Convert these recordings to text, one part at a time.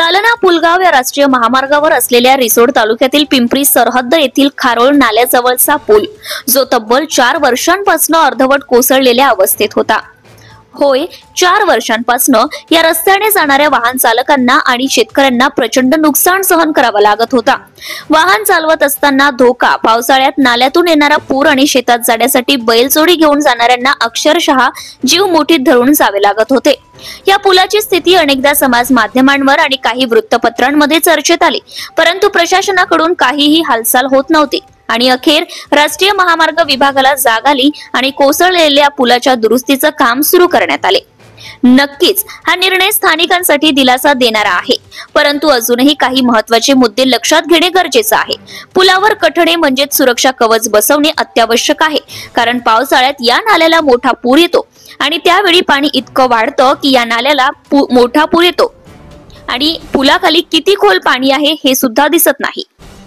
जालना पुलगाव या राष्ट्रीय महामार्गावर असलेल्या रिसोड तालुक्यातील पिंपरी सरहद्द येथील खारोळ नाल्याजवळचा पूल जो तब्बल 4 वर्षांपासून अर्धवट कोसळलेल्या अवस्थेत होता। होय, 4 वर्षांपासून या रस्त्याने जाणाऱ्या वाहन चालकांना आणि शेतकऱ्यांना प्रचंड नुकसान सहन करावं लागत होता। वाहन चालवत असताना धोका, पावसाळ्यात नाल्यातून येणारा पूर आणि शेतात जाण्यासाठी बैलजोडी घेऊन जाणाऱ्यांना अक्षरशः जीव मुठीत धरून जावे लागत होते। या पुलाची स्थिती अनेकदा समाज माध्यमांवर आणि काही वृत्तपत्रांमध्ये चर्चेत आली, परंतु प्रशासनाकडून काहीही हालचाल होत नव्हती आणि अखेर राष्ट्रीय महामार्ग विभागाला जाग आली आणि कोसळलेल्या पुलाच्या दुरुस्तीचं काम सुरू करण्यात आले। नक्कीच हा निर्णय स्थानिकांसाठी दिलासा देणारा आहे, परंतु अजूनही काही महत्त्वाचे मुद्दे लक्षात घेणे गरजेचे आहे। पुलावर कठडे म्हणजेच सुरक्षा कवच बसवणे अत्यावश्यक आहे, कारण पावसाळ्यात या नाल्याला मोठा पूर येतो आणि त्यावेळी पाणी इतकं वाढतं की या नाल्याला मोठा पूर येतो आणि पुलाखाली किती खोल पाणी आहे हे सुद्धा दिसत नाही।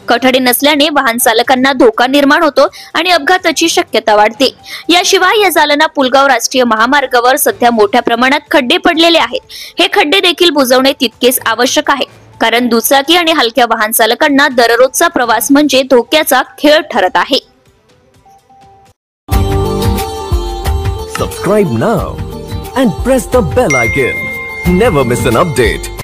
कठडे नसल्याने वाहन चालकांना धोका निर्माण होतो आणि अपघाताची शक्यता वाढते। याशिवाय या जालना पुलगाव राष्ट्रीय महामार्गावर सध्या मोठ्या प्रमाणात खड्डे पडलेले आहेत। हे खड्डे देखील बुजवणे तितकेच आवश्यक आहे, कारण दुचाकी आणि हलक्या वाहन चालकांना दररोजचा प्रवास म्हणजे धोक्याचा खेळ ठरत आहे। Subscribe now and press the bell icon. Never miss an update.